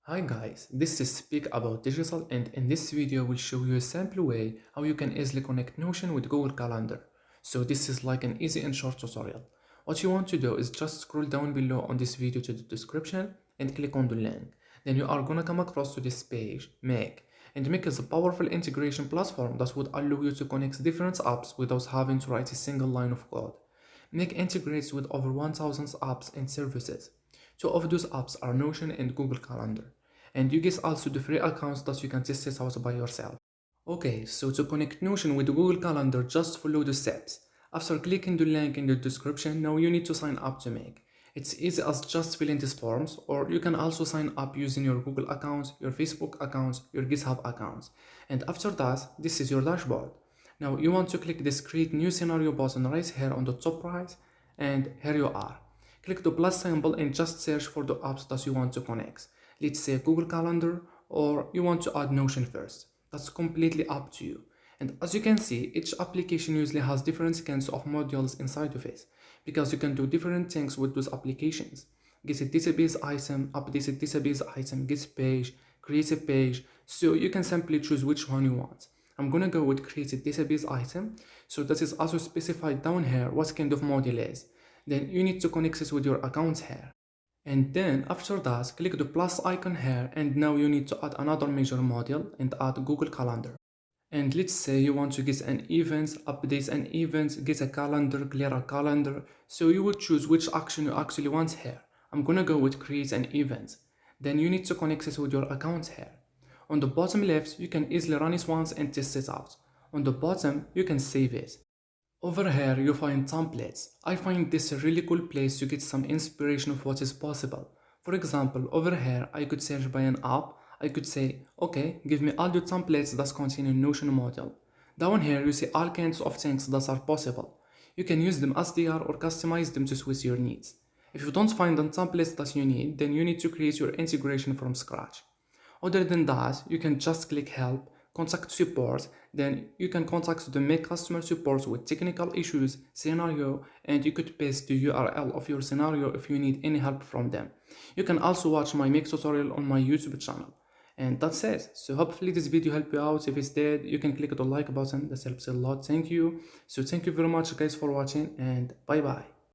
Hi guys, this is Speak About Digital, and in this video we'll show you a simple way how you can easily connect Notion with Google Calendar. So this is like an easy and short tutorial. What you want to do is just scroll down below on this video to the description and click on the link. Then you are gonna come across to this page, Make. And Make is a powerful integration platform that would allow you to connect different apps without having to write a single line of code. Make integrates with over 1000 apps and services. Two of those apps are Notion and Google Calendar. And you get also the free accounts that you can test it out by yourself. Okay, so to connect Notion with Google Calendar, just follow the steps. After clicking the link in the description, now you need to sign up to Make. It's easy as just filling these forms, or you can also sign up using your Google account, your Facebook account, your GitHub account. And after that, this is your dashboard. Now you want to click this create new scenario button right here on the top right, and here you are. Click the plus symbol and just search for the apps that you want to connect. Let's say Google Calendar, or you want to add Notion first. That's completely up to you. And as you can see, each application usually has different kinds of modules inside of it, because you can do different things with those applications. Get a database item, update a database item, get page, create a page, so you can simply choose which one you want. I'm gonna go with create a database item, so that is also specified down here what kind of module is. Then you need to connect it with your account here. And then after that, click the plus icon here, and now you need to add another major module and add Google Calendar. And let's say you want to get an event, update an event, get a calendar, clear a calendar. So you would choose which action you actually want here. I'm gonna go with create an event. Then you need to connect it with your account here. On the bottom left, you can easily run it once and test it out. On the bottom, you can save it. Over here, you find templates. I find this a really cool place to get some inspiration of what is possible. For example, over here, I could search by an app. I could say, okay, give me all the templates that contain a Notion module. Down here, you see all kinds of things that are possible. You can use them as they are or customize them to suit your needs. If you don't find the templates that you need, then you need to create your integration from scratch. Other than that, you can just click help, contact support, then you can contact the Make customer support with technical issues, scenario, and you could paste the URL of your scenario if you need any help from them. You can also watch my Make tutorial on my YouTube channel. And that's it. So hopefully this video helped you out. If it's did, you can click the like button. That helps a lot. Thank you. So thank you very much guys for watching, and bye bye.